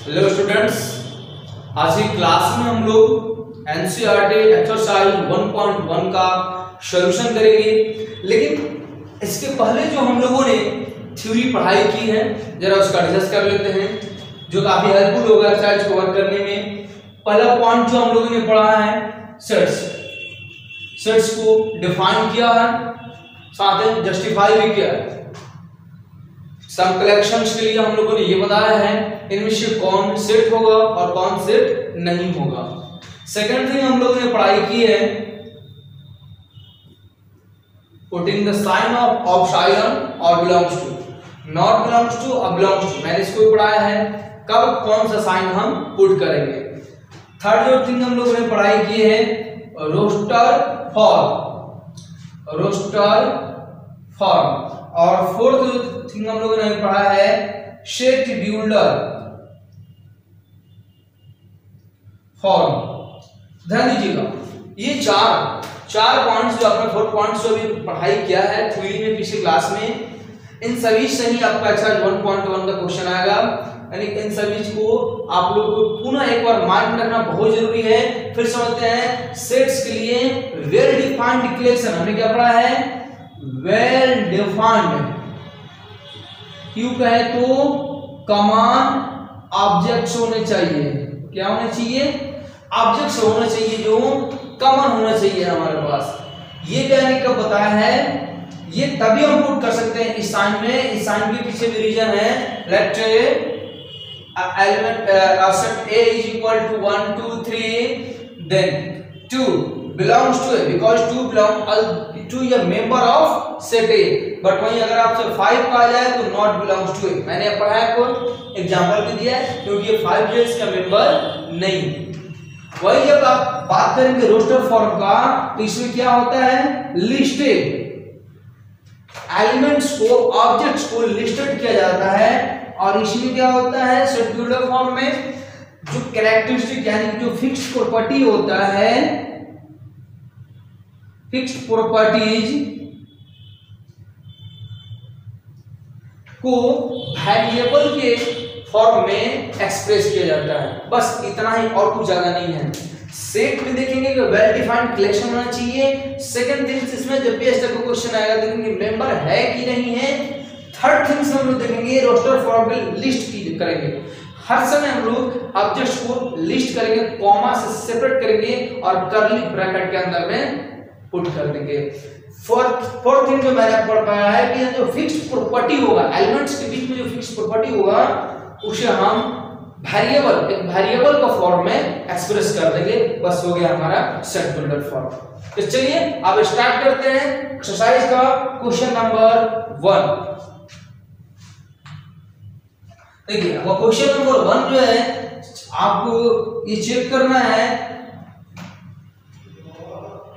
Hello students, आज की class में हम लोग एनसीईआरटी एक्सरसाइज 1.1 का सॉल्यूशन करेंगे। लेकिन इसके पहले जो हम लोगों ने थ्योरी पढ़ाई की है जरा उसका डिस्कस कर लेते हैं, जो काफी हेल्पफुल होगा एक्सरसाइज को वर्क करने में। पहला पॉइंट जो हम लोगों ने पढ़ा है सेट्स को डिफाइन किया है, साथ ही जस्टिफाई भी किया है। सम कलेक्शंस के लिए हम लोगों ने ये बताया है इनमें से कौन सेट होगा और कौन सेट नहीं होगा। सेकंड थिंग हम लोगों ने पढ़ाई की है putting the sign of option और belongs to, not belongs to और बिलोंग्स टू। मैंने इसको पढ़ाया है कब कौन सा साइन हम पुट करेंगे। थर्ड जो थिंग हम लोगों ने पढ़ाई की है रोस्टर फॉर्म। और फोर्थ थिंग हम लोगों ने पढ़ा है सेट बिल्डर फॉर्म। ध्यान दीजिएगा, ये चार पॉइंट्स जो आपने 4 पॉइंट्स जो अभी पढ़ाई किया है थ्योरी में पिछली क्लास में, इन सभी से ही आपका एक्सरसाइज 1.1 का क्वेश्चन आएगा। यानी इन सभी को आप लोग को पुनः एक बार माइंड में रखना बहुत जरूरी है। फिर समझते हैं सेट्स के लिए वेल डिफाइंड कलेक्शन हमने क्या पढ़ा है, वेल डिफाइंड। क्यों कहे तो कॉमन ऑब्जेक्ट्स होने चाहिए। क्या होने चाहिए? ऑब्जेक्ट्स होने चाहिए जो कॉमन होना चाहिए हमारे पास। ये कहने का बताया है, ये तभी हम पुट कर सकते हैं इस साइन में। इस साइन के पीछे भी रीजन है, let element set A is equal to 1 2 3 then 2 belongs to A because 2 belong to a member of set A। But वहीं अगर आपसे 5 कहा जाए तो not belongs to A। मैंने पढ़ा है आपको एग्जांपल भी दिया है क्योंकि ये 5 जो इसका मेंबर नहीं। वही जब आप बात करेंगे रोस्टर फॉर्म का तो इसमें क्या होता है, लिस्टेड एलिमेंट्स को ऑब्जेक्ट्स को लिस्टेड किया जाता है। और इसमें क्या होता है सेट बिल्डर फॉर्म में जो कैरेक्टरिस्टिक यानी जो फिक्स्ड प्रॉपर्टी होता है, फिक्स्ड प्रॉपर्टीज को वेरिएबल के फॉर्म में एक्सप्रेस किया जाता है। बस इतना ही और कुछ ज्यादा नहीं है। सेट में देखेंगे कि वेल डिफाइंड कलेक्शन होना चाहिए। सेकंड थिंग इसमें जब भी ऐसा कोई क्वेश्चन आएगा देखेंगे मेंबर है कि नहीं है। थर्ड थिंग्स हम लोग देखेंगे रोस्टर फॉर्म में लिस्ट करेंगे। हर समय हम लोग ऑब्जेक्ट्स को लिस्ट करेंगे, कॉमा से सेपरेट करेंगे और कर्ली ब्रैकेट के अंदर में पुट कर देंगे। फोर्थ थिंग जो मैंने पढ़ पाया है कि जो फिक्स्ड प्रॉपर्टी होगा, एलिमेंट्स के बीच में जो फिक्स्ड प्रॉपर्टी होगा उसे हम एक वेरिएबल का फॉर्म में एक्सप्रेस कर देंगे। बस हो गया हमारा सेट बिल्डर फॉर्म। तो चलिए अब स्टार्ट करते हैं एक्सरसाइज का क्वेश्चन नंबर 1। देखिए वो क्वेश्चन नंबर 1 जो है आपको ये चेक करना है।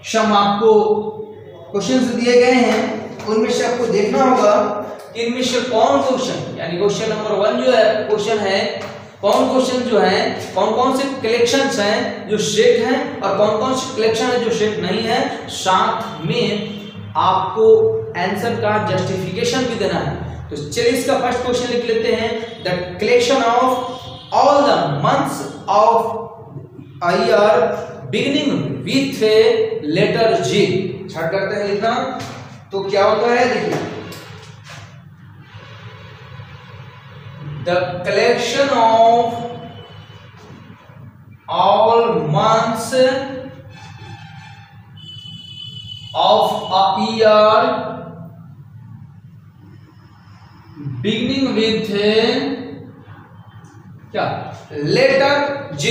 सम आपको क्वेश्चन दिए गए हैं, उनमें से आपको देखना होगा कि इनमें से कौन क्वेश्चन यानी क्वेश्चन नंबर 1 जो है क्वेश्चन है कौन क्वेश्चन जो है कौन से कलेक्शंस हैं जो सेट हैं और कौन से कलेक्शन है जो सेट नहीं है। साथ में आपको आंसर का जस्टिफिकेशन भी देना है। तो चलिए इसका फर्स्ट क्वेश्चन लिख लेते हैं, the collection of all the months of a year beginning with a letter J। Start करते हैं लिखना। तो क्या होता है देखिए, the collection of all months of a year beginning with क्या लेटर J।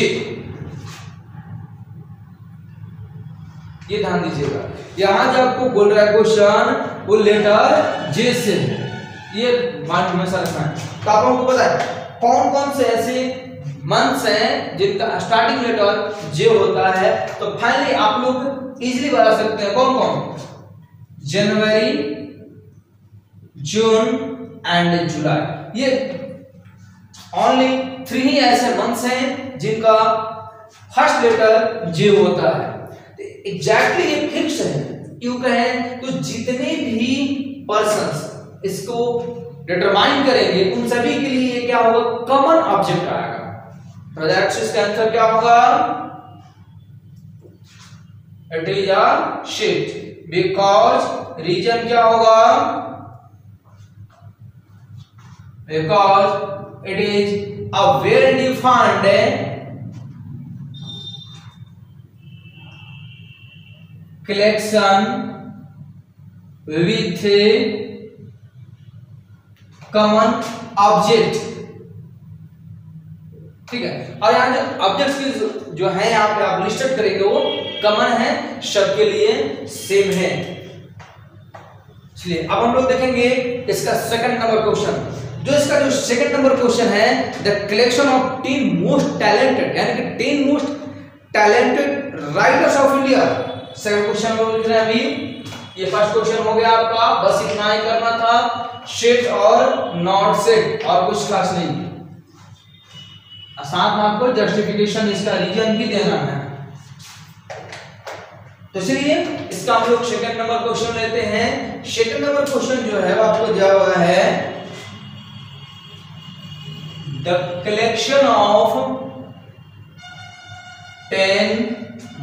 ये ध्यान दीजिएगा, यहां जो आपको बोल रहा है क्वेश्चन वो लेटर J से है, ये माइंड में हमेशा रखना है। तो आप लोगों को पता है कौन कौन से ऐसे मंथ्स हैं जिनका स्टार्टिंग लेटर J होता है। तो फाइनली आप लोग इजीली बता सकते हैं कौन कौन, जनवरी, जून एंड जुलाई। ये ओनली 3 ही ऐसे मंथ्स हैं जिनका फर्स्ट लेटर J होता है। एग्जैक्टली ये फिक्स है। क्यों कहें तो जितने भी पर्सन्स इसको डिटरमाइन करेंगे उन सभी के लिए क्या होगा, कॉमन ऑब्जेक्ट आएगा। ब्रदर इसका आंसर क्या होगा? It is a shift because reason क्या होगा? Because it is a well defined collection with common object। ठीक है, और यहाँ जो ऑब्जेक्ट्स की जो है यहाँ पे आप लिस्टेड करेंगे वो कॉमन है, सबके लिए सेम है। चलिए अब हम लोग देखेंगे इसका सेकंड नंबर क्वेश्चन। जो सेकंड नंबर क्वेश्चन है, the collection of 10 most talented, यानी कि 10 most talented writers of India. Second question हम लोग लिख रहे हैं अभी। ये फर्स्ट क्वेश्चन हो गया आपका, बस इतना ही करना था, सेट और नॉट सेट, और कुछ खास नहीं। साथ में आपको जस्टिफिकेशन, इसका रीजन भी देना है। तो चलिए इसका हम लोग सेकंड नंबर क्वेश्चन लेते हैं। सेकंड नंबर क्वेश्चन जो है वो आपको दिया हुआ है, the collection of 10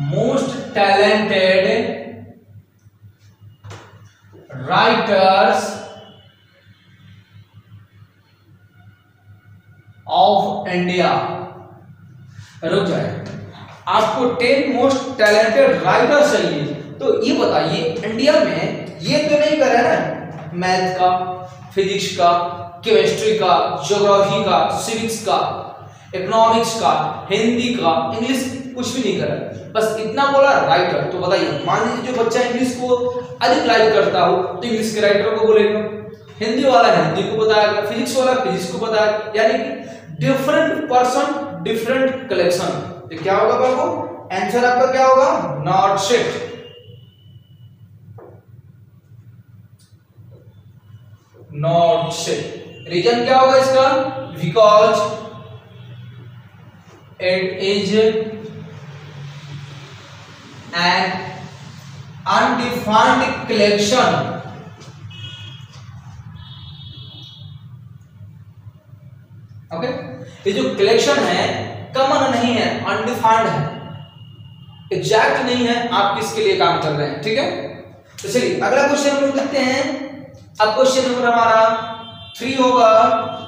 most talented writers of India। रुक जाए, आपको 10 मोस्ट टैलेंटेड राइटर चाहिए, तो ये बताइए इंडिया में ये तो नहीं कर रहे ना, मैथ का, फिजिक्स का, केमिस्ट्री का, ज्योग्राफी का, सिविक्स का, इकोनॉमिक्स का, हिंदी का, इंग्लिश कुछ भी नहीं कर रहा, बस इतना बोला राइटर। तो बताइए, मान लीजिए जो बच्चा इंग्लिश को अधिक लाइक करता हो तो इंग्लिश के राइटर को बोलेगा, हिंदी वाला हिंदी को बताएगा, फिजिक्स वाला फिजिक्स को बताएगा, यानी कि डिफरेंट पर्सन डिफरेंट कलेक्शन। तो क्या होगा बाबू? आंसर आपका क्या होगा? Not set. Not set. Reason क्या होगा इसका? Because it is an undefined collection। Okay, ये जो कलेक्शन है कॉमन नहीं है, अनडिफाइंड है, एग्जैक्ट नहीं है, आप किसके लिए काम कर रहे हैं। ठीक है, तो चलिए अगला क्वेश्चन हम लोग देखते हैं। अब क्वेश्चन नंबर हमारा 3 होगा।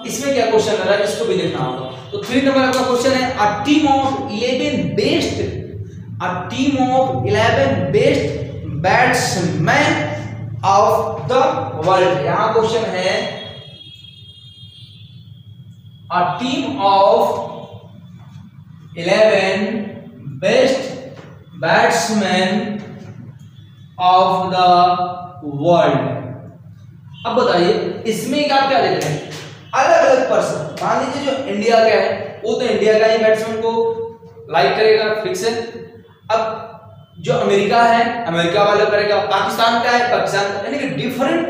इसमें क्या क्वेश्चन है रहा है इसको भी देखना होगा। तो 3 नंबर का क्वेश्चन है, a team of 11 best A team of 11 best batsmen of the world। यहाँ क्वेश्चन है, a team of 11 best batsmen of the world। अब बताइए इसमें आप क्या देख रहे हैं? अलग अलग पर्सन, मान लीजिए जो इंडिया का है वो तो इंडिया का ही बैट्समैन को लाइक करेगा, फिक्स है। अब जो अमेरिका है अमेरिका वाला करेगा, पाकिस्तान का है पाकिस्तान, यानी कि different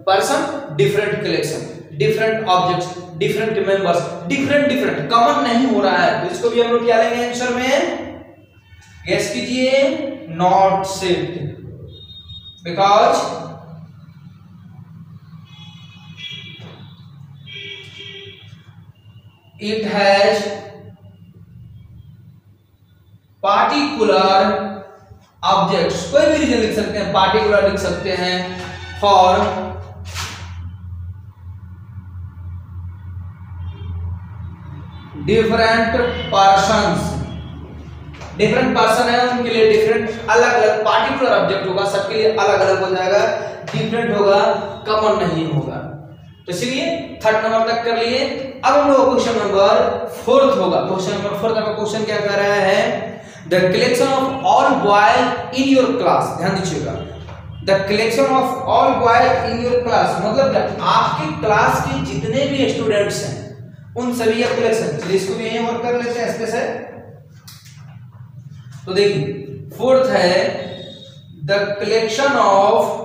person different collection, different objects, different members, different common नहीं हो रहा है। तो इसको भी हम लोग क्या लेंगे आंसर में? गेस कीजिए, not set, because it has particular objects. कोई भी रीजन लिख सकते हैं, पार्टिकुलर लिख सकते हैं, for different persons. Different person है उनके लिए डिफरेंट अलग अलग पार्टिकुलर ऑब्जेक्ट होगा, सबके लिए अलग अलग हो जाएगा, डिफरेंट होगा, कॉमन नहीं होगा। तो चलिए 3rd नंबर तक कर लिए। अब हम लोग क्वेश्चन नंबर 4 होगा। क्वेश्चन नंबर 4 का क्वेश्चन क्या कर रहा है? The collection of all boys in your class. ध्यान दीजिएगा, the collection of all boys in your class मतलब क्या? आपके क्लास के जितने भी स्टूडेंट्स हैं उन सभी का कलेक्शन। चलिए इसको भी यहीं और कर लेते हैं इसके से। तो देखिए 4th है, the collection of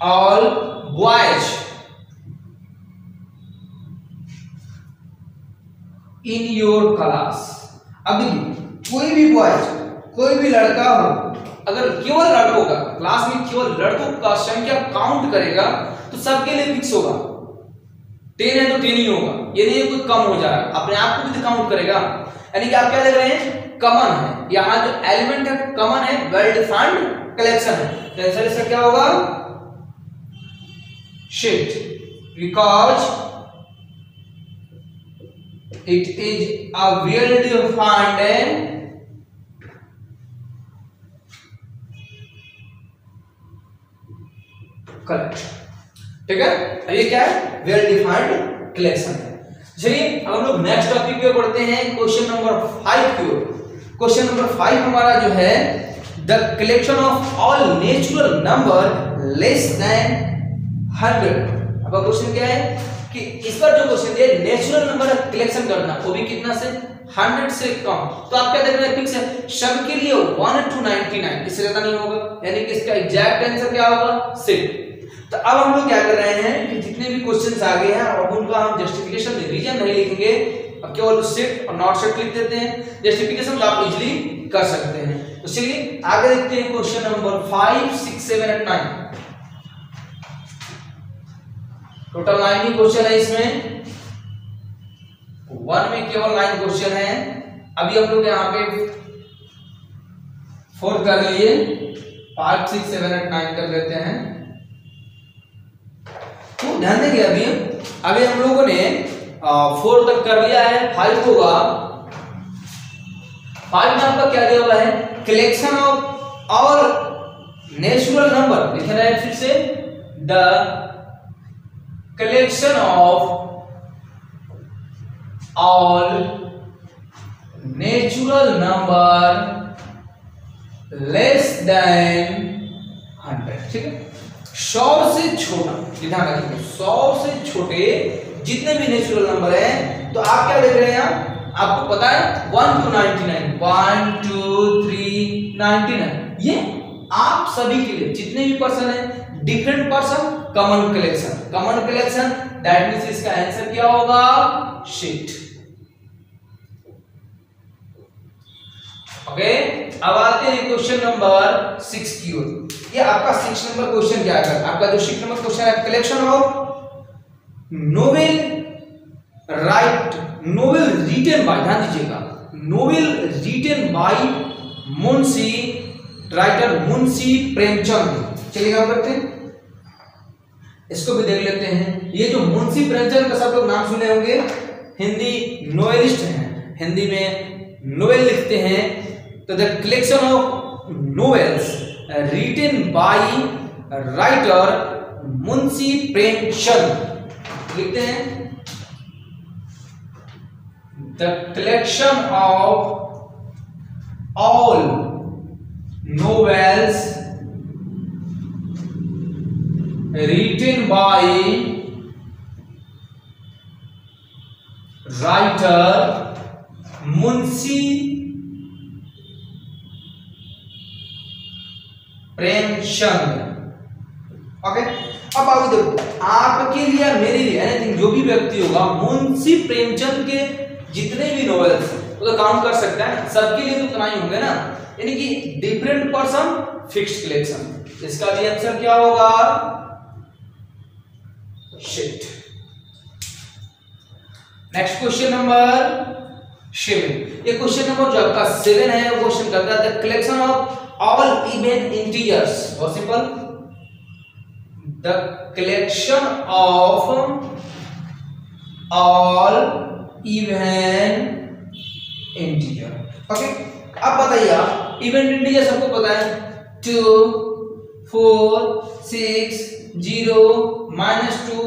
all boys in your class. अब देखिए कोई भी बॉयज, कोई भी लड़का हो, अगर केवल लड़कों का क्लास में केवल लड़कों का संख्या काउंट करेगा तो सबके लिए फिक्स होगा। 10 है तो 10 ही होगा, ये नहीं कोई कम हो जाएगा, अपने आप को भी काउंट करेगा। यानी कि आप क्या देख रहे हैं, कमन है, यहाँ जो एलिमेंट है कमन है, वेल डिफाइंड कलेक्शन है, तो आंसर इसका क्या होगा, shit, because it is a well defined and collection. ठीक है, अब ये क्या है, वेल डिफाइंड कलेक्शन है। चलिए अब हम लोग नेक्स्ट टॉपिक पे पढ़ते हैं, क्वेश्चन नंबर 5 की ओर। क्वेश्चन नंबर 5 हमारा जो है, the collection of all natural number less than 100। अब क्वेश्चन क्या है कि इस पर जो क्वेश्चन दिया नेचुरल नंबर का कलेक्शन करना, वो भी कितना से, 100 से कम। तो आप क्या देख रहे हैं, फिक्स है, सबके लिए 1 to 99, इससे ज्यादा नहीं होगा, यानी कि इसका एग्जैक्ट आंसर क्या होगा, 6। तो अब हम लोग क्या कर रहे हैं कि जितने भी क्वेश्चंस आ गए हैं अब उनका हम जस्टिफिकेशन रीजन नहीं लिखेंगे, अब केवल सेट और नॉट सेट लिख देते हैं, जस्टिफिकेशन तो आप इजीली कर सकते हैं। तो चलिए आगे देखते हैं क्वेश्चन नंबर 5, 6, 7 और 9। टोटल 9 ही क्वेश्चन है इसमें, 1 में केवल 9 क्वेश्चन है। अभी हम लोग यहाँ पे 4 कर लिए, 5, 6, 7 और 9 कर लेते हैं। तो ध्यान देंगे अभी हम लोगों ने 4 तक कर लिया है, 5 होगा। 5 में आपका क्या दिया हुआ है, collection of all natural number, लिख रहे हैं फिर से, the collection of all natural number less than 100। ठीक है, 100 से छोटा, ध्यान रखिए 100 से छोटे जितने भी नेचुरल नंबर हैं, तो आप क्या देख रहे हैं, आपको पता है 1 to 99, 1 2 3 99, ये आप सभी के लिए जितने भी पर्सन हैं, different person, common collection, that means इसका आंसर क्या होगा, शिट। ओके, अब आते हैं क्वेश्चन नंबर 6 की ओर। ये आपका 6 नंबर क्वेश्चन क्या है, आपका जो 6 नंबर क्वेश्चन है, collection of novel written by, ध्यान दीजिएगा, novel written by Munshi, writer Munshi Premchand. चलिए क्या करते हैं, इसको भी देख लेते हैं। ये जो मुंशी प्रेमचंद का सब लोग नाम सुने होंगे, हिंदी नोवेलिस्ट हैं, हिंदी में नोवेल लिखते हैं। तो the collection of novels written by writer Munshi Premchand, लिखते हैं the collection of all novels written by writer Munshi Premchand. Okay, अब आप देखो, आपके लिए मेरे लिए एनीथिंग, जो भी व्यक्ति होगा, मुंशी प्रेमचंद के जितने भी नॉवेल्स वो तो काउंट कर सकता है, सबके लिए तो उतना ही होंगे ना, यानी कि डिफरेंट पर्सन फिक्स्ड कलेक्शन। इसका भी आंसर क्या होगा, शिट। Next question number 7। ये क्वेश्चन नंबर जो आपका 7 है, वो क्वेश्चन करता है the collection of all even integers, बहुत simple, the collection of all even integer। Okay, अब बताइए आप, इवन इंटीजर सबको पता है, 2 4 6 0 -2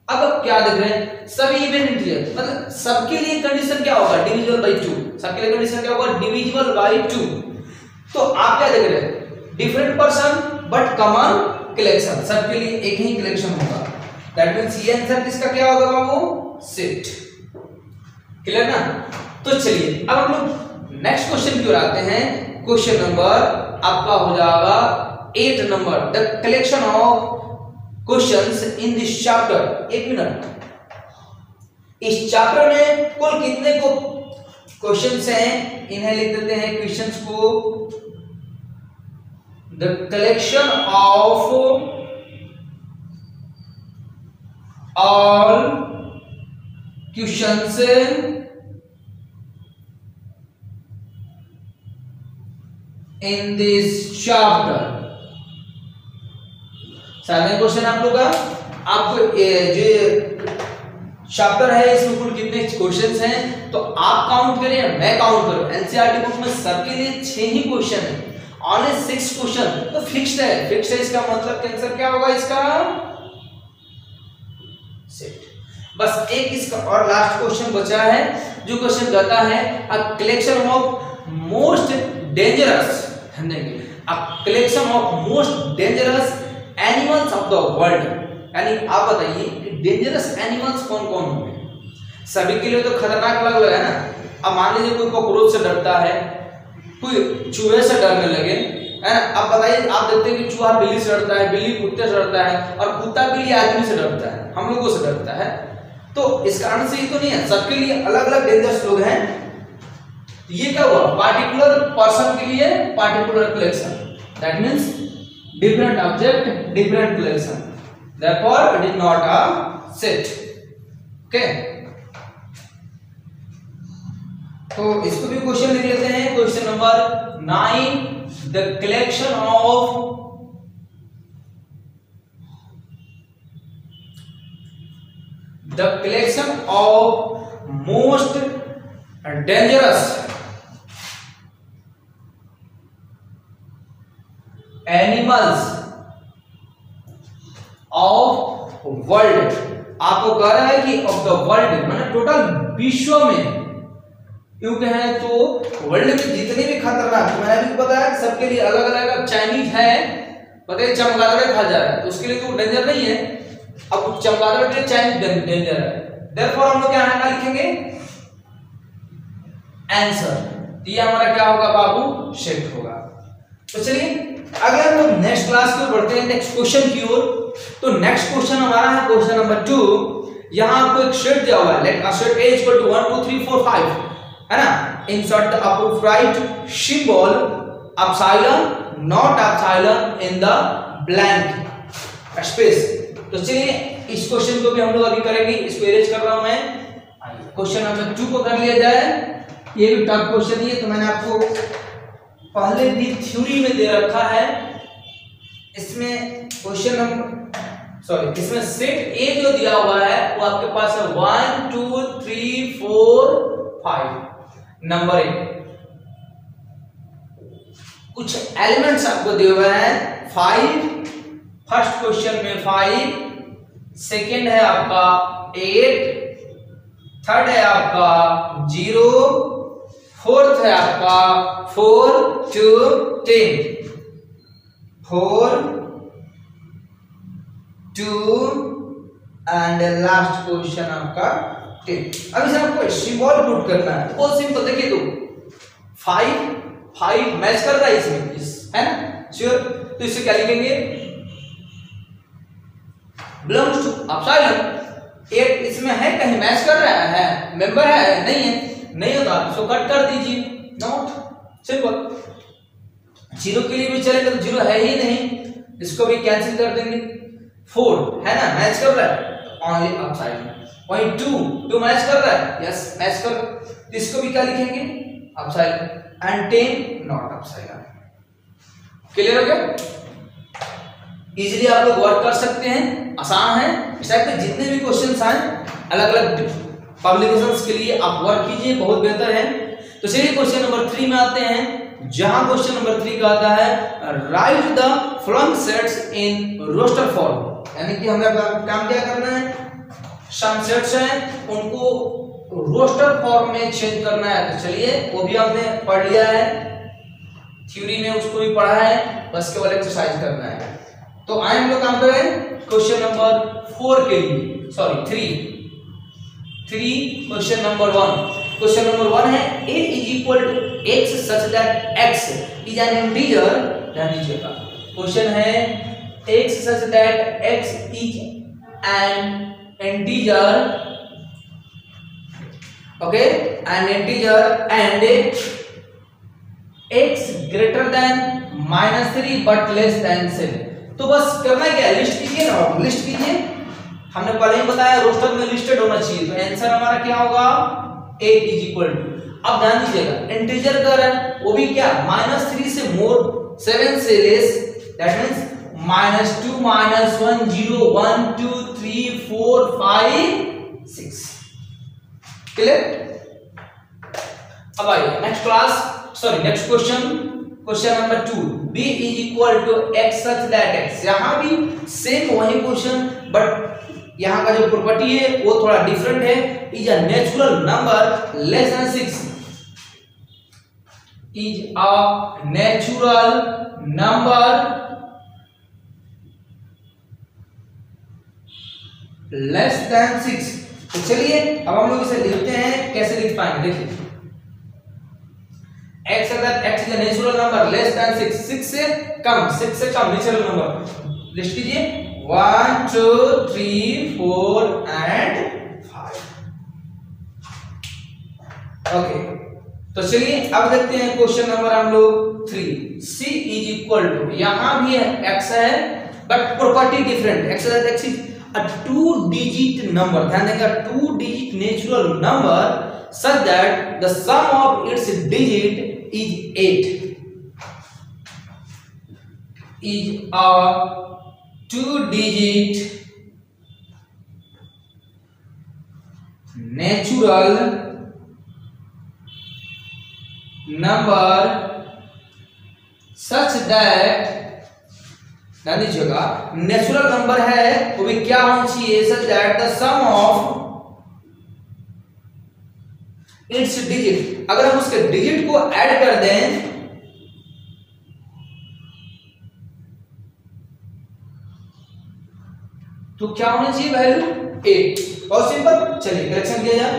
अब क्या देख रहे हैं, सभी इवन इंटीजर, मतलब सबके लिए कंडीशन क्या होगा, डिविजिबल बाय 2, सबके लिए कंडीशन क्या होगा, डिविजिबल बाय 2। तो आप क्या देख रहे हैं, different person but common collection, सबके लिए एक ही कलेक्शन होगा, दैट मींस ये आंसर किसका क्या होगा बाबू, सेट। क्लियर ना। तो चलिए अब हम लोग नेक्स्ट क्वेश्चन की ओर आते हैं। क्वेश्चन नंबर आपका हो जाएगा 8 number, the collection of questions in this chapter. एक मिनट, इस चैप्टर में कुल कितने को क्वेश्चंस हैं, इन्हें लिख देते हैं क्वेश्चंस को, the collection of all questions in this chapter। Second question आप लोग का, आपको जो चैप्टर है इसमें कुल कितने क्वेश्चंस हैं, तो आप काउंट करें, मैं काउंट करूं। एनसीईआरटी बुक में सबके लिए 6 ही क्वेश्चन है, ओनली 6 क्वेश्चन, तो फिक्स्ड है। फिक्स्ड है इसका मतलब आंसर क्या होगा इसका सेट। बस एक इसका और लास्ट क्वेश्चन बचा है, जो क्वेश्चन कहता है a collection of most dangerous, a collection of most dangerous animals of the world. यानी आप बताइए कि डेंजरस एनिमल्स कौन कौन होंगे। सभी के लिए तो खतरनाक अलग अलग है ना। अब मान लीजिए कोई कॉकरोच से डरता है, कोई चूहे से डरने लगे, है ना। अब बताइए, आप देखते हैं कि चूहा बिल्ली से डरता है, बिल्ली कुत्ते से डरता है, और कुत्ता बिल्ली आदमी से डरता है, हम लोगों से डरता है। तो इस कारण से ही तो नहीं है, सबके लिए अलग अलग डेंजरस लोग हैं। ये क्या हुआ, पार्टिकुलर पर्सन के लिए particular collection, that means different object different collection, therefore it is not a set। okay, तो इसको भी क्वेश्चन लिख लेते हैं। Question number 9, the collection of most dangerous animals of world. आपको कह रहा है कि ऑफ द वर्ल्ड माने टोटल विश्व में, क्योंकि है तो वर्ल्ड में जितने भी खतरनाक, मैंने अभी बताया सबके लिए अलग अलग। चाइनीज है, पता है चमगादड़ खा जा रहा है, तो उसके लिए तो डेंजर नहीं है। अब चमगादड़ के लिए चाइनीज डेंजर है, देयरफॉर हम लोग क्या लिखेंगे आंसर। तो ये हमारा क्या होगा बाबू, सेट होगा। तो चलिए अगर हम लोग नेक्स्ट क्लास की ओर बढ़ते हैं, नेक्स्ट क्वेश्चन की ओर। तो नेक्स्ट क्वेश्चन हमारा है क्वेश्चन नंबर 2। यहां आपको एक सेट दिया हुआ है, let a set A equal to 1 2 3 4 5, है ना। Insert the appropriate symbol epsilon not epsilon in the blank space. तो चलिए इस क्वेश्चन को भी हम लोग अभी करेंगे, इसको इरेज कर रहा हूं मैं। क्वेश्चन नंबर 2 को कर लिया जाए। ये भी टफ क्वेश्चन ही है, तो मैंने आपको पहले भी थ्योरी में दे रखा है। इसमें क्वेश्चन नंबर इसमें सेट ए जो दिया हुआ है वो आपके पास है 1 2 3 4 5 नंबर 1। कुछ एलिमेंट्स आपको दिए हुए हैं 5, फर्स्ट क्वेश्चन में 5, सेकंड है आपका 8, थर्ड है आपका 0, फोर्थ है आपका 4 to 10, 4 2 एंड लास्ट क्वेश्चन आपका 10। अब इसे आपको सिंबल पुट करना है, बहुत सिंपल। देखिए तो 5 मैच कर रहा है इसमें, है ना, श्योर। तो इसे क्या लिखेंगे, बिलोंग्स टू एप्सिलॉन। 8 इसमें है, कहीं मैच कर रहा है, मेंबर है, नहीं है, नहीं होता इसको कट कर दीजिए, नॉट, सिंपल। 0 के लिए भी चलेगा, तो 0 है ही नहीं, इसको भी कैंसिल कर देंगे। 4 है ना, मैच कर रहा है, ओनली एप्सिलॉन। वहीं 2 मैच कर रहा है, यस मैच कर, तो इसको भी क्या लिखेंगे epsilon, and 10 not epsilon. Clear हो गया? इजीली आप लोग वर्क कर सकते हैं, आसान है। इस टाइप के जितने भी क्वेश्चंस आए अलग अलग पब्लिकेशंस के लिए आप वर्क कीजिए, बहुत बेहतर है। तो चलिए क्वेश्चन नंबर 3 में आते हैं, जहां क्वेश्चन नंबर 3 कहता है write the following sets in roster form. यानी कि हमें काम क्या करना है, सम सेट्स हैं उनको रोस्टर फॉर्म में चेंज करना है। तो चलिए वो भी हमने पढ़ लिया है, थ्योरी में उसको भी पढ़ा है, बस केवल एक्सरसाइज करना है। तो आए हम लोग काम करें क्वेश्चन नंबर 4 के लिए, sorry 3 question number 1। Question number 1 है a is equal to x such that x is an integer। ध्यान दीजिएगा, क्वेश्चन है x such that x is an integer, okay, an integer and x greater than -3 but less than 7। तो बस करना क्या है, list कीजिए ना, लिस्ट कीजिए। हमने पहले ही बताया रोस्टर में लिस्टेड होना चाहिए, तो आंसर हमारा क्या होगा 8 इज इक्वल टू। अब ध्यान दीजिएगा इंटीजर का है वो भी क्या -3 से मोर 7 से लेस, दैट मींस -2 -1 0 1 2 3 4 5 6। क्लियर? अब आइए next next question number 2, b is equal to x such that x। यहां भी सेम वही क्वेश्चन, बट यहां का जो प्रॉपर्टी है वो थोड़ा डिफरेंट है। Is a natural number less than 6, is a natural number less than 6। तो चलिए अब हम लोग इसे लिखते हैं, कैसे लिख पाएंगे देखिए। x अगर x is natural number less than 6, 6 से कम नेचुरल नंबर लिस्ट कीजिए 1 2 3 4 एंड 5। ओके, तो चलिए अब देखते हैं क्वेश्चन नंबर हम लोग 3। c इज इक्वल टू, यहां भी x है but property different. x is a 2 digit number, ध्यान देंगे 2 digit natural number such that the sum of its digit is 8, is a 2 digit natural number such that, ध्यान दीजिएगा natural number है वो भी क्या होना चाहिए, such that the sum of its digit, अगर हम उसके डिजिट को ऐड कर दें तो क्या होना चाहिए वैल्यू 8। बहुत सिंपल, चलिए करेक्शन किया जाए।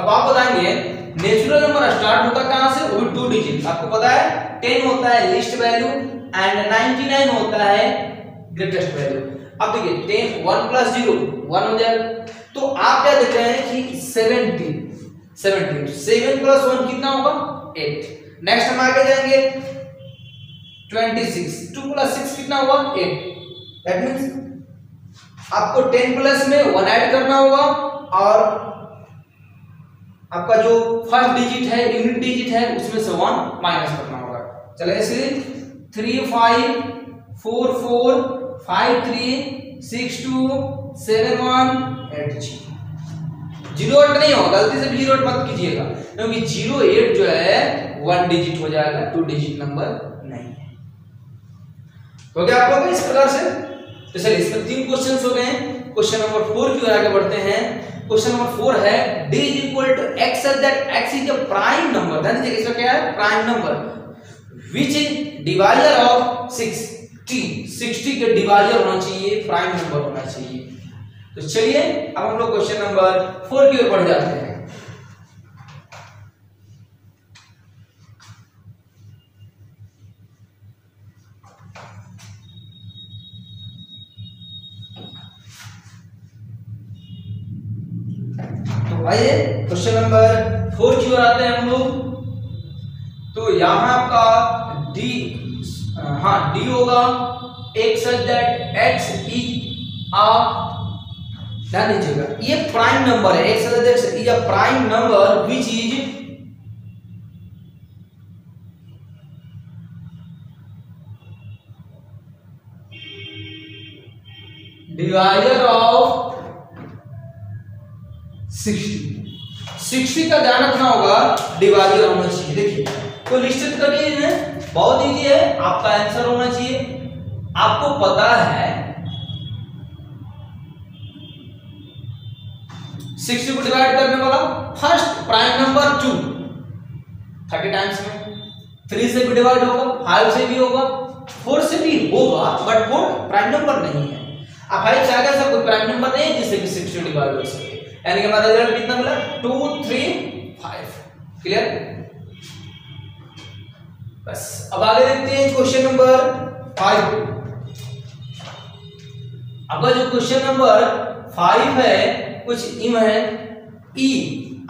अब आप बताएंगे नेचुरल नंबर स्टार्ट होता कहां से, वो भी 2 डिजिट। आपको पता है 10 होता है लीस्ट वैल्यू एंड 99 होता है ग्रेटेस्ट वैल्यू। अब देखिए 10 1 प्लस 0 1 हो जाएगा, तो आप क्या देख रहे हैं कि 17 7 प्लस 1 कितना होगा 8। नेक्स्ट हम आगे जाएंगे 26 2 प्लस 6 कितना होगा 8। दैट मींस आपको 10 प्लस में 1 ऐड करना होगा और आपका जो फर्स्ट डिजिट है यूनिट डिजिट है उसमें से 1 माइनस करना होगा। चलिए इसलिए 3 5 4 4 5 3 6 2 7 1 8 0 8 नहीं होगा, गलती से भी 0 8 मत कीजिएगा क्योंकि 0 8 जो है 1 डिजिट हो जाएगा, 2 डिजिट नंबर नहीं है। तो क्या आप लोग इस प्रकार से, तो चलिए इसमें 3 क्वेश्चंस हो गए हैं। क्वेश्चन नंबर 4 की ओर आगे बढ़ते हैं। क्वेश्चन नंबर 4 है d is equal to x such that x is a prime number, ध्यान दीजिए इसका क्या है prime number which is divisor of 60 के डिवाइजर होना चाहिए, प्राइम नंबर होना चाहिए। तो चलिए अब हम लोग क्वेश्चन नंबर 4 की ओर बढ़ जाते हैं। आइए क्वेश्चन नंबर 4 की ओर आते हैं हम लोग। तो यहां आपका d होगा x such that x is a, ध्यान दीजिएगा ये प्राइम नंबर है, x such that x is a prime number which is divisor of 60 का ध्यान रखना होगा, डिवाइजर होना चाहिए। देखिए तो लिस्टेड करिए है, बहुत इजी है, आपका आंसर होना चाहिए। आपको पता है 60 को डिवाइड करने वाला फर्स्ट प्राइम नंबर 2 30 टाइम्स में 3 से भी डिवाइड होगा, 5 से भी होगा, 4 से भी होगा, बट 4 प्राइम नंबर नहीं है। अब 5 से आगे ऐसा कोई प्राइम नंबर नहीं है जिससे कि 60 डिवाइड हो सके, यानी कि हमारा रिजल्ट कितना मिला 2 3 5। क्लियर? बस अब आगे देखते हैं क्वेश्चन नंबर 5। अब जो क्वेश्चन नंबर 5 है कुछ इम है ई,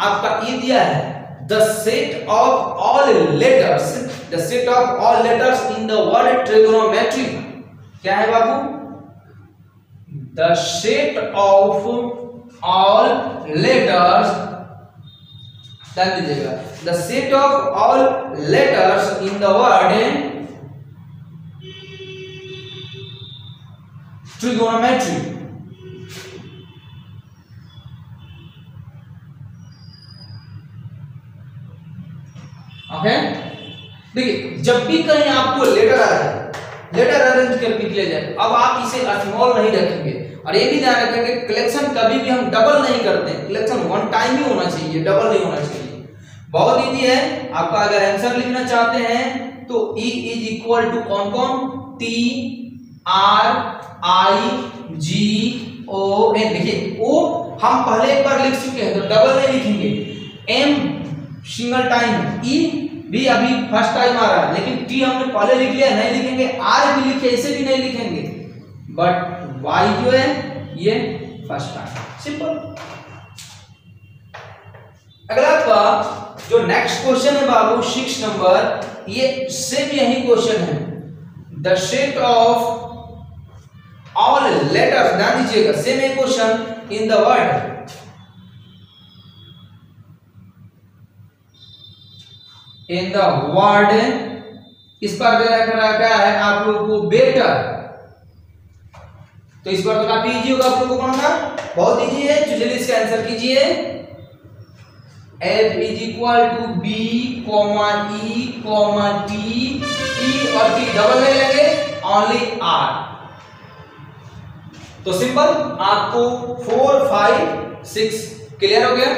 आपका ई दिया है the set of all letters in the word trigonometry क्या है बाबू? The set of all letters, ध्यान दीजिएगा, the set of all letters in the word trigonometry. Okay, देखिए जब भी कहीं आपको लेटर आ रहा है, लेटर अरेंज कर लिख लिया जाए, अब आप इसे स्मॉल नहीं रखेंगे, और ये भी ध्यान रखेंगे कलेक्शन कभी भी हम डबल नहीं करते, कलेक्शन वन टाइम ही होना चाहिए, डबल नहीं होना चाहिए। बहुत इजी है, आपका अगर आंसर लिखना चाहते हैं तो E इज इक्वल टू कौन कौन, T R I G O N। देखिए O हम पहले एक बार लिख चुके हैं तो डबल नहीं लिखेंगे, M सिंगल टाइम, E भी अभी फर्स्ट टाइम आ रहा है, लेकिन T हमने पहले लिख लिया, नहीं लिखेंगे, R भी लिखे, इसे भी नहीं लिखेंगे, बट Y जो है ये फर्स्ट टाइम, सिंपल। अगला आपका जो नेक्स्ट क्वेश्चन है बाबू 6 नंबर, ये सेम यही क्वेश्चन है, the set of all letters, ध्यान दीजिएगा सेम है question, in the word in the word, इस पर दे रखा क्या है आप लोगों को बेटर, तो इस बार तो काफी इजी होगा आप लोगों को बनाना, बहुत इजी है, तो जल्दी इसका आंसर कीजिए। F is equal to B, E, T, E और T डबल नहीं लेंगे, ओनली R, तो सिंपल आपको 4, 5, 6 क्लियर हो गया।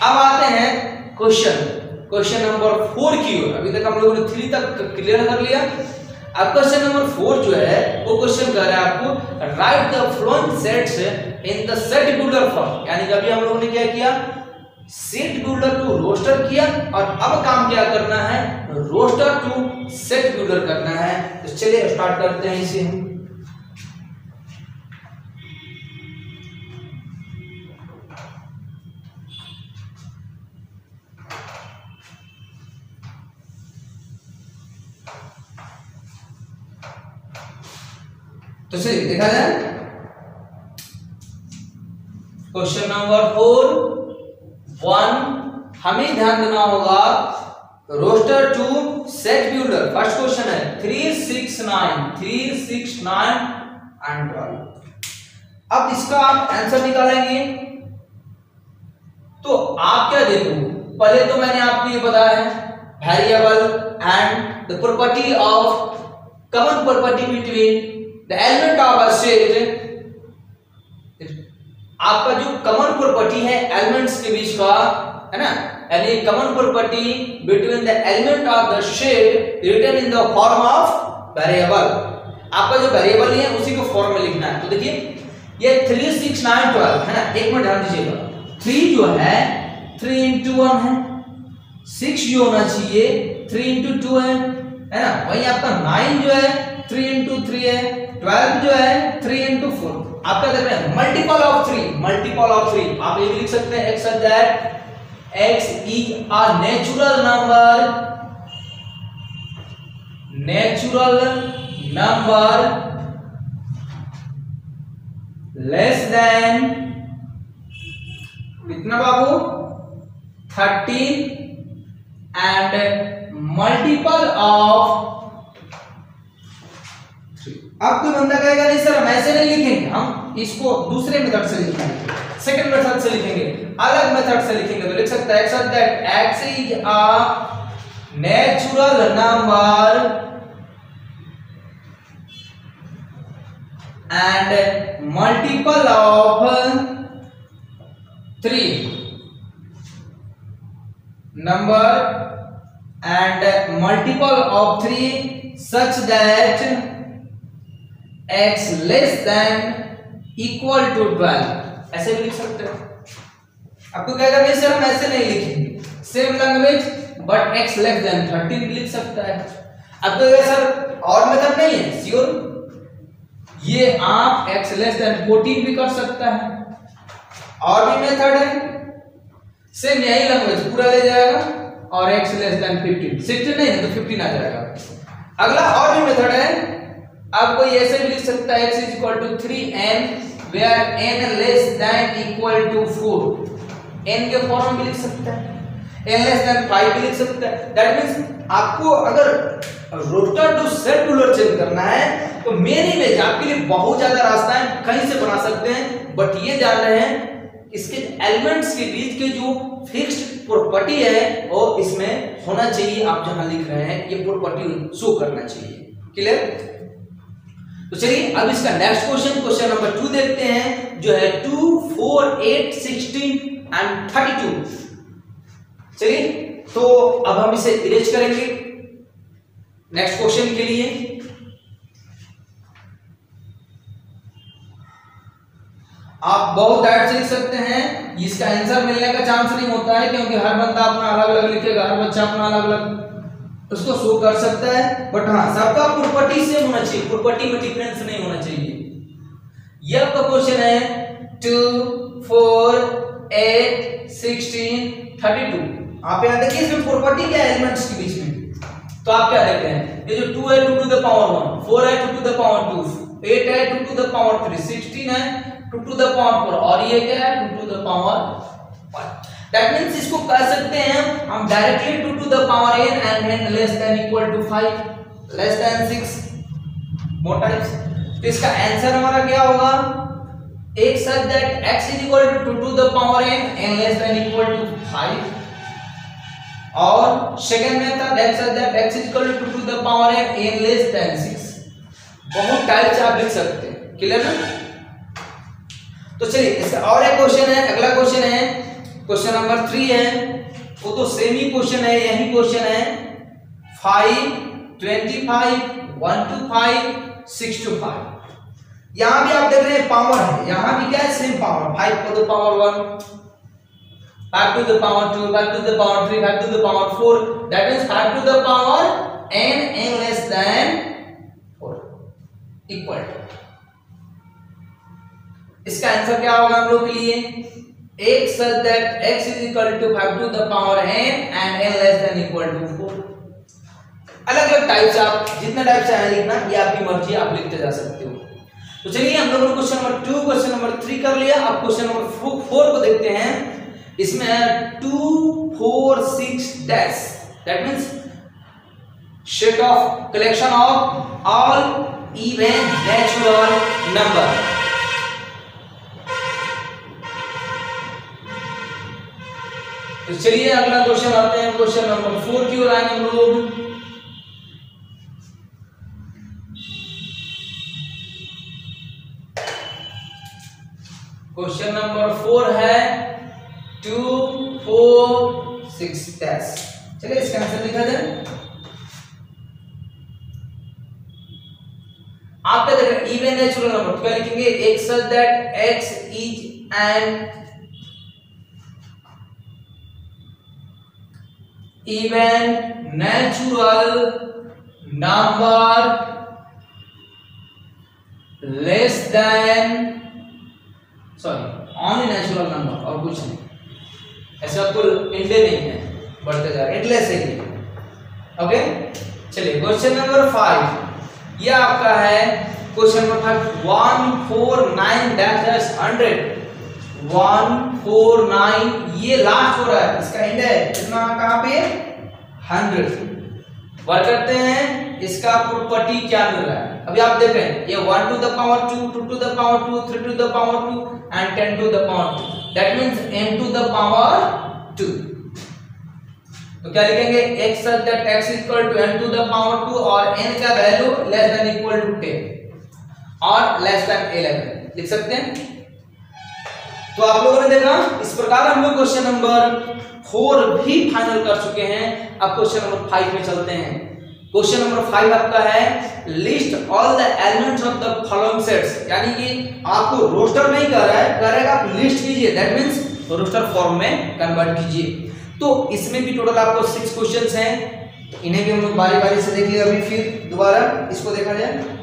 अब आते हैं क्वेश्चन नंबर 4 की ओर। अभी तक हम लोगों ने 3 तक क्लियर कर लिया, अब क्वेश्चन नंबर 4 जो है वो क्वेश्चन कह रहा है आपको right the flowing sets in the set builder form, यानी कि अभी हम लोगों ने क्या किया, सेट बिल्डर टू रोस्टर किया, और अब काम क्या करना है, रोस्टर टू सेट बिल्डर करना है। तो चलिए स्टार्ट करते हैं इसे हम। तो चलिए देखा जाए क्वेश्चन नंबर 4 1, हमें ध्यान देना होगा roster to set builder, first question है 3, 6, 9 एंड 12। अब इसका आप आंसर निकालेंगे, तो आप क्या देखो, पहले तो मैंने आपको ये बताया है variable and the property of common property between the element of a set, आपका जो कॉमन प्रॉपर्टी है एलिमेंट्स के बीच का, है ना, यानी common property between the element of the set written in the form of variable, आपका जो वेरिएबल है उसी को फॉर्म में लिखना है। तो देखिए ये 3, 6, 9, 12 है ना, एक मिनट ध्यान दीजिएगा, 3 जो है 3 into 1 है, 6 जो होना चाहिए 3 into 2 है ना, वही आपका 9 जो है 3 into 3 है, 12 जो है 3 into 4, आपका देख रहे हैं मल्टीपल ऑफ 3, आप ये भी लिख सकते हैं x that x is a natural number less than कितना बाबू 13 and multiple of 3। अब कोई बंदा कहेगा नहीं सर हम ऐसे नहीं लिखेंगे, हम इसको दूसरे मेथड से लिखेंगे, सेकंड मेथड से लिखेंगे, अलग मेथड से लिखेंगे। तो लिख सकता है x that x is a natural number and multiple of 3 number and multiple of 3 such that x less than equal to 12, ऐसे भी लिख सकते हैं। आपको क्या करना है सर हम ऐसे नहीं लिखेंगे, same language but x less than 13 भी लिख सकता है। आपको सर और मेथड नहीं है, श्योर ये आप x लेस देन 14 भी कर सकता है, और भी मेथड है, सेम यही लैंग्वेज पूरा ले जाएगा, और x लेस देन 15, 16 नहीं है तो 15 आ जाएगा। अगला और भी मेथड है अब कोई ऐसे भी लिख सकता है x is equal to 3n where n less than equal to 4, n के फॉर्म में भी लिख सकता है, n लेस देन 5 भी लिख सकता है। दैट मींस आपको अगर roster to set ruler change करना है तो मेन इमेज आपके लिए बहुत ज्यादा रास्ता है, कहीं से बना सकते हैं, बट ये जान रहे हैं इसके एलिमेंट्स के बीच के जो फिक्स्ड प्रॉपर्टी है वो इसमें होना चाहिए। आप जहां लिख रहे हैं ये प्रॉपर्टी शो करना चाहिए। क्लियर? तो चलिए अब इसका नेक्स्ट क्वेश्चन नंबर 2 देखते हैं, जो है 2, 4, 8, 16 एंड 32। चलिए तो अब हम इसे इरेज करेंगे नेक्स्ट क्वेश्चन के लिए। आप बहुत डायरेक्ट से लिख सकते हैं, इसका आंसर मिलने का चांस नहीं होता है क्योंकि हर बंदा अपना अलग अलग लिखेगा, हर बच्चा अपना अलग अलग उसको शो कर सकता है, बट हाँ सबका प्रॉपर्टी सेम होना चाहिए, प्रॉपर्टी में डिफरेंस नहीं होना चाहिए। यह आपका क्वेश्चन है 2, 4, 8, 16, 32। आप यहाँ देखिए इसमें प्रॉपर्टी क्या है एलिमेंट्स के बीच में, तो आप क्या देखते हैं, ये जो 2 है 2 टू द पावर 1, 4 है 2 टू द पावर 2, 8 है 2 टू द पावर 3, 16 है 2 टू द पावर 4 और ये क्या है 2 to the power 5। That means इसको कह सकते हैं हम directly 2 to the power n and n less than equal to 5 less than 6 more times. तो इसका आंसर हमारा क्या होगा, एक such that x is equal to 2 to the power n less than equal to 5, और second method x such that x is equal to 2 to the power n less than 6। बहुत type से आप लिख सकते हैं। क्लियर ना? तो चलिए इसका और एक क्वेश्चन है, अगला क्वेश्चन है क्वेश्चन नंबर 3 है, वो तो सेम ही क्वेश्चन है, यही क्वेश्चन है 5, 25, 1 to 5, 6 to 5। यहां भी आप देख रहे हैं पावर है, यहां भी क्या है same power, 5 to the power 1, 5 to the power 2, 5 to the power 3, 5 to the power 4, that means 5 to the power n less than 4 equal to. इसका आंसर क्या होगा हम लोग के लिए, एक such that x is equal to 5 to the power n and n less than equal to 4। अलग अलग टाइप से आप जितना टाइप से है लिखना ये आपकी मर्जी, आप लिखते जा सकते हो। तो चलिए हम लोगों ने क्वेश्चन नंबर 2 क्वेश्चन नंबर 3 कर लिया। अब क्वेश्चन नंबर 4 को देखते हैं। इसमें है 2, 4, 6 dash, that means set of collection of all even natural number. तो चलिए अगला क्वेश्चन आते हैं, क्वेश्चन नंबर 4 की ओर आएंगे हम लोग। क्वेश्चन नंबर 4 है 2, 4, 6 डैश। चलिए इसका आंसर लिखा जाए। आप क्या देख रहे हैं, इवन नेचुरल नंबर, तो क्या लिखेंगे, एक such that x is N even natural number less than only natural number और कुछ नहीं, ऐसा कोई इंडे नहीं है, बढ़ते जा रहे इटलेस है ये। ओके चलिए क्वेश्चन नंबर 5 ये आपका है क्वेश्चन नंबर 1, 4, 9 डैश 100 149 ये लास्ट हो रहा है, इसका एंड है कितना, कहां पे 100। वर्क करते हैं इसका प्रॉपर्टी क्या मिल रहा है। अभी आप देख रहे हैं ये 1 to the power 2, 2 to the power 2, 3 to the power 2 and 10 to the power 2, that means n to the power 2। तो क्या लिखेंगे, x such that x equal to n to the power 2 और n का value less than equal to 10 और less than 11 लिख सकते हैं। तो आप लोगों ने देखा इस प्रकार हम लोग क्वेश्चन नंबर 4 भी फाइनल कर चुके हैं। अब क्वेश्चन नंबर 5 में चलते हैं। क्वेश्चन नंबर 5 आपका है list all the elements of the following sets, यानी कि आपको रोस्टर नहीं कर रहा है, करेगा आप लिस्ट कीजिए, दैट मींस रोस्टर फॉर्म में कन्वर्ट कीजिए। तो इसमें भी टोटल आपको 6 क्वेश्चंस हैं, इन्हें भी हम लोग बारी बारी से देख लिया। अभी फिर दोबारा इसको देखा जाए।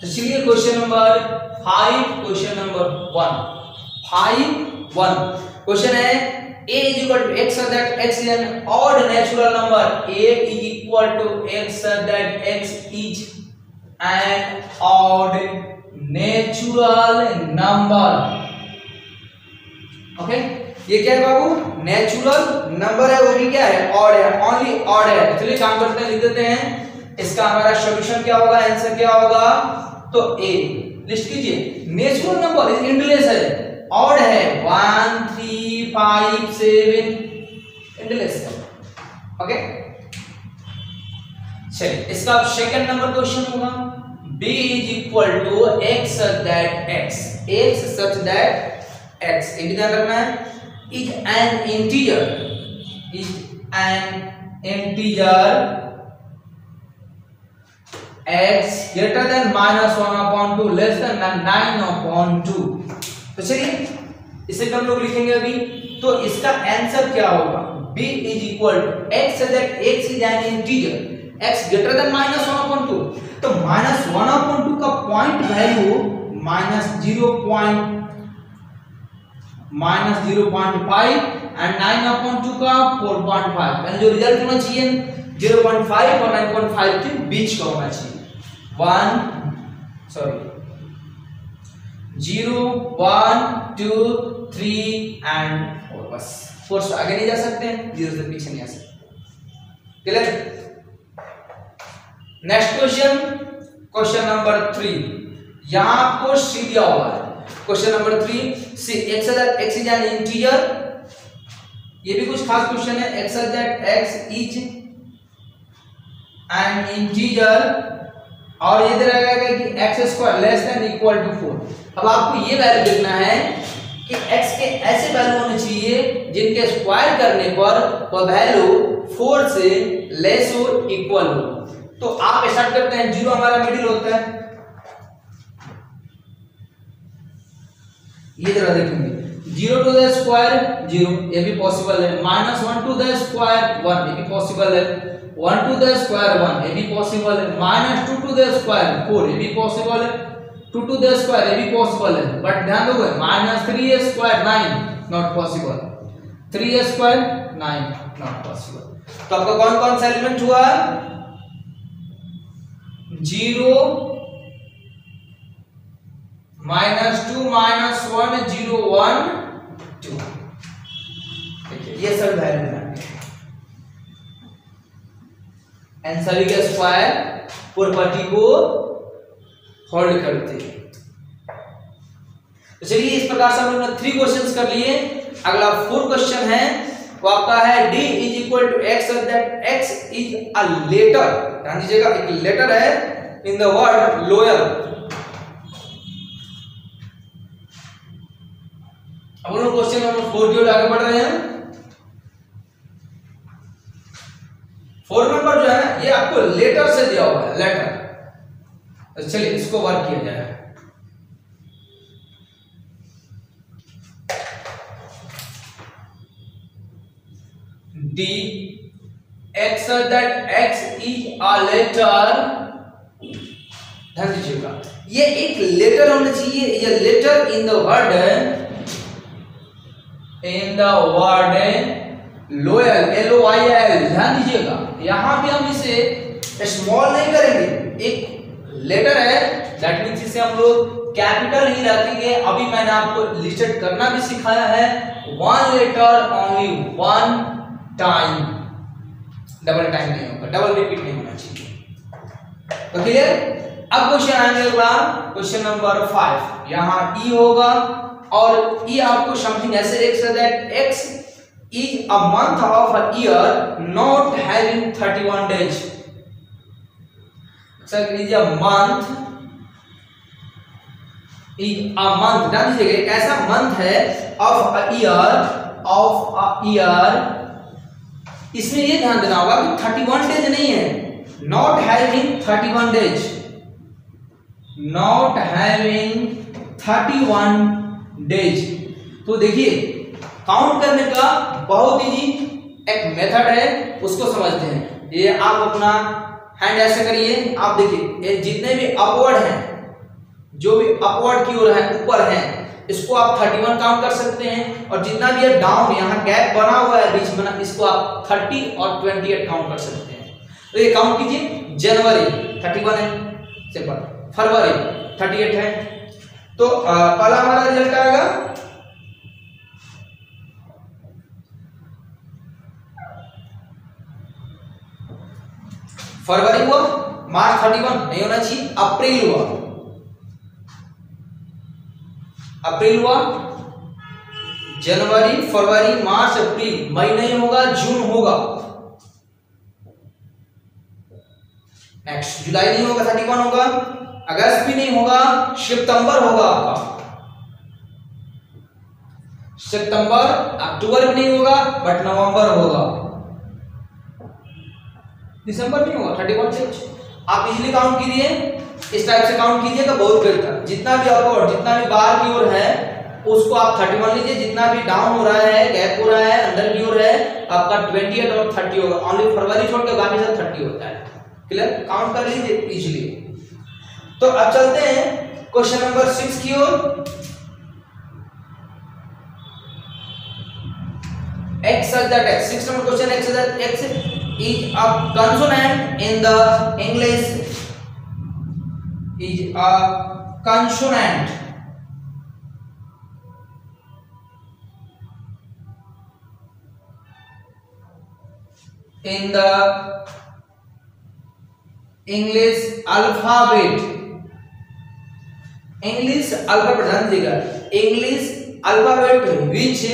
तो चलिए question number 5 question number 1 5 1। Question है a is equal to x such that x is an odd natural number, a is equal to x such that x is an odd natural number। Okay ये क्या है बाबू, natural number है, वो भी क्या है, odd है, ओनली ऑड है। चलिए काम करते हैं, लिख देते हैं इसका हमारा सॉल्यूशन क्या होगा, आंसर क्या होगा। तो ए लिस्ट कीजिए, नेचुरल नंबर इज इंडलेस है, ऑड है 1 3 5 7 इंडलेस है। ओके चलिए इसका सेकंड नंबर क्वेश्चन होगा b is equal to x such that x such that x एक ध्यान रखना है, is an integer x greater than -1/2 less than 9/2। तो चलिए इसे हम लोग लिखेंगे अभी। तो इसका आंसर क्या होगा, b is equal to x such that x is an integer x greater than -1/2। तो -1/2 का पॉइंट वैल्यू -0.5 एंड 9/2 का 4.5, यानी जो रिजल्ट होना चाहिए 0.5 और 9.5 के बीच का होना चाहिए। 0 1 2 3 एंड 4, बस 4 से आगे नहीं जा सकते हैं, 0 से पीछे नहीं आ सकते। क्लियर। नेक्स्ट क्वेश्चन नंबर 3, यहां आपको सी दिया हुआ है। Question number 3 C x is an integer, ये भी कुछ खास क्वेश्चन है। x इज एन इंटीजर और ये दे रहा है कि x² less than equal to 4। अब आपको ये वैल्यू देखना है कि x के ऐसे वैल्यू होने चाहिए जिनके स्क्वायर करने पर वह वैल्यू 4 से लेस हो, इक्वल हो। तो आप स्टार्ट करते हैं, 0 हमारा मिडिल होता है, ये जरा देखेंगे 0 टू द स्क्वायर 0, ये भी पॉसिबल है। -1 टू द स्क्वायर 1, ये भी पॉसिबल है। 1 टू द स्क्वायर 1, ये भी पॉसिबल है। -2 टू द स्क्वायर 4, ये भी पॉसिबल है। 2 टू द स्क्वायर, ये भी पॉसिबल है, बट ध्यान दोगे -3 square 9 not possible, 3 square 9 not possible. तो आपका कौन कौन सा एलिमेंट हुआ, 0 -2 -1 0 1 2। देखिए ये सब वैल्यू है, एन सभी के स्क्वायर प्रॉपर्टी को होल्ड करते हैं। तो चलिए इस प्रकार से हम लोग ने 3 क्वेश्चंस कर लिए। अगला 4 क्वेश्चन है, वो आपका है d is equal to x such that x is a letter, ध्यान दीजिएगा एक लेटर है in the word loyal। अब हम लोग क्वेश्चन नंबर 4 की ओर आगे बढ़ रहे हैं। 4 नंबर जो है ना, ये आपको लेटर से दिया हुआ है, लेटर। तो चलिए इसको वर्क किया जाए। d x such that x is a letter, ध्यान दीजिएगा ये एक लेटर होना चाहिए, ये letter in the word loyal, LOYAL। ध्यान दीजिएगा यहां भी हम इसे स्मॉल नहीं करेंगे, एक लेटर है, दैट मींस इसे हम लोग कैपिटल ही रखेंगे। अभी मैंने आपको लिस्टेड करना भी सिखाया है, 1 letter only 1 time, double time नहीं होगा, डबल रिपीट नहीं होना चाहिए। तो क्लियर। अब क्वेश्चन आएंगे क्वेश्चन नंबर 5, यहां ई होगा और ई आपको समथिंग ऐसे लिख सकते हैं, x is a month of a year not having 31 days। Sir लीजिए month is a month, ध्यान दीजिएगा एक ऐसा मंथ है of a year, इसमें ये ध्यान देना होगा कि 31 डेज नहीं है, not having 31 days, not having 31 days. तो देखिए काउंट करने का बहुत ही एक मेथड है, उसको समझते हैं। ये आप अपना हैंड ऐसे करिए, आप देखिए ये जितने भी अपवर्ड हैं, जो भी अपवर्ड की ओर है, ऊपर हैं, इसको आप 31 काउंट कर सकते हैं, और जितना भी है डाउन यहाँ गैप बना हुआ है बीच में ना, इसको आप 30 और 28 काउंट कर सकते हैं। तो ये काउंट कीजिए, जनवरी 31 है, सिंपल, फरवरी 38 है, तो पहला हमारा रिजल्ट आएगा फरवरी हुआ, मार्च 31 नहीं होना चाहिए, अप्रैल हुआ, अप्रैल हुआ, जनवरी, फरवरी, मार्च, अप्रैल, मई नहीं होगा, जून होगा, नेक्स्ट जुलाई नहीं होगा, 31 होगा, अगस्त भी नहीं होगा, सितंबर होगा आपका, सितंबर, अक्टूबर भी नहीं होगा बट नवंबर होगा, दिसंबर नहीं होगा, 31 से आप इजीली काउंट कीजिए, इस टाइप से काउंट कीजिए तो बहुत बेहतर। जितना भी अपवर्ड, जितना भी बाहर की ओर है उसको आप 31 लीजिए, जितना भी डाउन हो रहा है, गैप हो रहा है, अंदर की ओर है, आपका 28 और 30 होगा, ओनली फरवरी छोड़ के बाकी सब 30 होता है। क्लियर, काउंट कर लीजिए इजीली। तो अब चलते हैं क्वेश्चन नंबर 6 की ओर। X such that X, 6 number question, X such that X is a consonant in the English, is a consonant in the English alphabet, English alphabet, ध्यान दीजिएगा, English alphabet which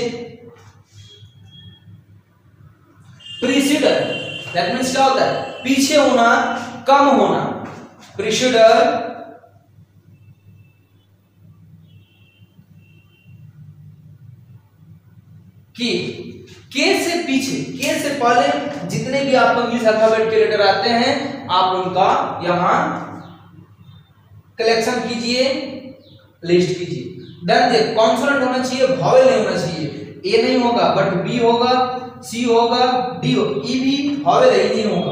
preceder, that means क्या होता है, पीछे होना, कम होना, प्रीसीडर की, के से पीछे, के से पहले जितने भी आपको इंग्लिश अल्फाबेट के लेटर आते हैं आप उनका यहां कलेक्शन कीजिए, लिस्ट कीजिए। देन दे कॉन्सोनेंट होना चाहिए, वॉवेल नहीं होना चाहिए, ए नहीं होगा बट बी होगा, सी होगा, डी होगा, ई भी वॉवेल है, नहीं होगा,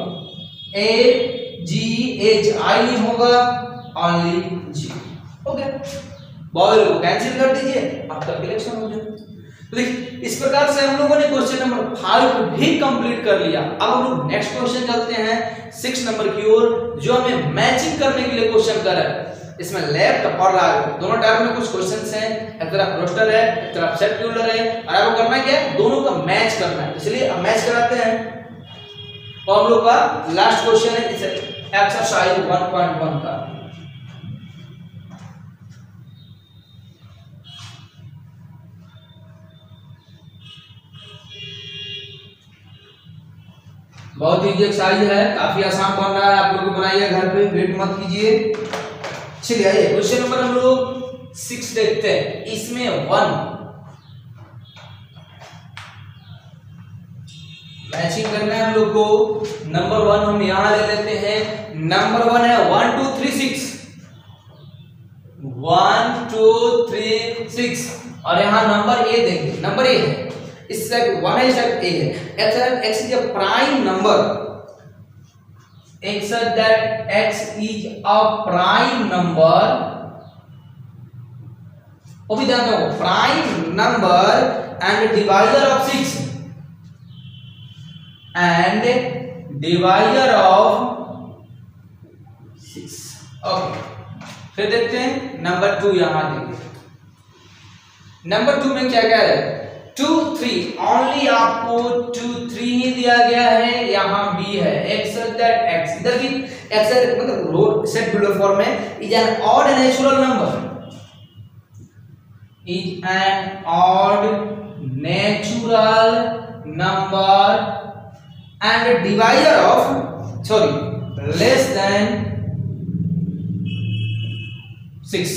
ए जी एच आई नहीं होगा, ओनली जी। ओके, वॉवेल को कैंसिल कर दीजिए, आपका कलेक्शन हो जाएगा। तो देखिए इस प्रकार से हम लोगों ने क्वेश्चन नंबर 5 भी कंप्लीट कर लिया। अब हम लोग नेक्स्ट क्वेश्चन चलते हैं 6 नंबर की ओर, जो हमें मैचिंग करने के लिए क्वेश्चन कर है। इसमें लेफ्ट और राइट दोनों टाइप में कुछ क्वेश्चंस हैं, एक तरफ रोस्टर है, एक तरफ सेट ट्यूलर है, और आपको करना क्या है, दोनों का मैच करना है। इसलिए अब मैच कराते हैं। तो हम लोग का लास्ट क्वेश्चन है इस एक्सरसाइज 1.1 का। बहुत इजी एक्सरसाइज है, काफी आसान बन रहा है, आप लोग बनाइए घर पे, वेट मत कीजिए। चलिए आइए क्वेश्चन नंबर हम लोग 6 देखते हैं। इसमें 1 मैचिंग करना है हम लोग को। नंबर 1 हम यहां ले लेते हैं। नंबर 1 है 1 2 3 6, 1 2 3 6, और यहां नंबर ए देंगे, नंबर ए है, इस साइड 1 है, इस साइड ए है। x is a prime number, x such that x is a prime number, वो भी ध्यान रखो, prime number and divisor of 6, and divisor of 6। Okay, फिर देखते हैं नंबर 2 यहां देंगे। नंबर 2 में क्या कह रहे हैं, 2 3, ओनली आपको 2 3 ही दिया गया है, यहां भी है, x such that x, इधर भी x मतलब रो सेट बिल्डर फॉर्म में, is an odd natural number, is an odd natural number and divisor of, sorry, less than 6।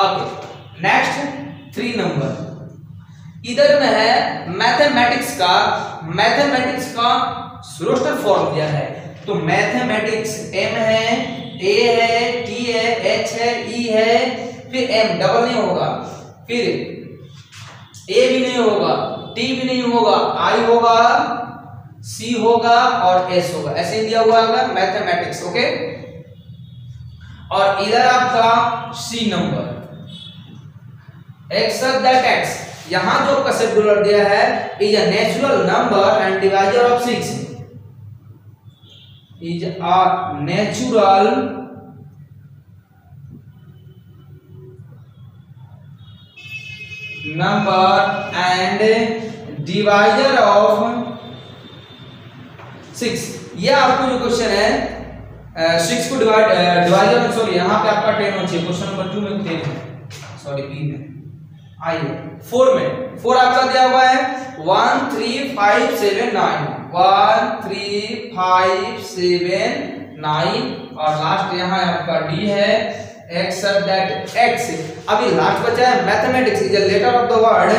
Okay, next 3 number इधर में है मैथमेटिक्स का रोस्टर फॉर्म दिया है। तो मैथमेटिक्स m है, a है, t है, h है, e है, फिर m डबल नहीं होगा, फिर a भी नहीं होगा, t भी नहीं होगा, i होगा, c होगा और s होगा, ऐसे ही दिया हुआ होगा मैथमेटिक्स। ओके, और इधर आपका c number, except that x, यहां जो आपका सेट रूलर दिया है is a natural number and divisor of 6, is a natural number and divisor of 6। ये आपको जो क्वेश्चन है 6 को डिवाइजर में, सॉरी यहाँ पे आपका 10 होना चाहिए, क्वेश्चन नंबर 2 में 10 है, सॉरी बी में, आइए 4 में 4 आपका दिया हुआ है 1 3 5 7 9, 1 3 5 7 9 और लास्ट यहाँ आपका डी है एक्सेप्ट दैट x। अभी लास्ट बचा है mathematics, is a letter of the word,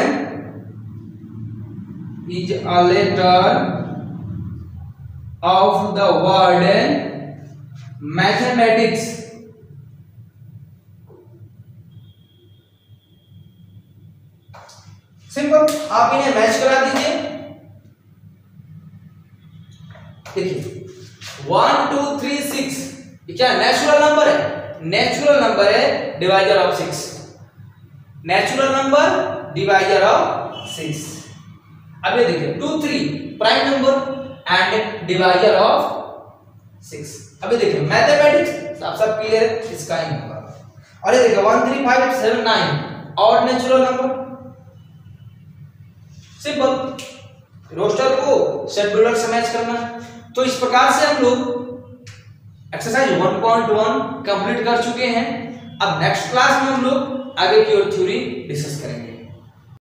is a letter of the word mathematics. Simple, आप इन्हें मैच करा दीजिए। देखिए 1 2 3 6 ये क्या नेचुरल नंबर है, नेचुरल नंबर है divisor of 6, natural number divisor of 6। अब ये देखिए 2 3 prime number and divisor of 6। अभी देखिए मैथमेटिक्स आप सब क्लियर है, इसका ही होगा। और ये देखिए 1 3 5 7 9 और नेचुरल नंबर, सिंपल रोस्टर को सेट बिल्डर से मैच करना। तो इस प्रकार से हम लोग एक्सरसाइज 1.1 कंप्लीट कर चुके हैं। अब नेक्स्ट क्लास में हम लोग आगे की और थ्योरी डिस्कस करेंगे।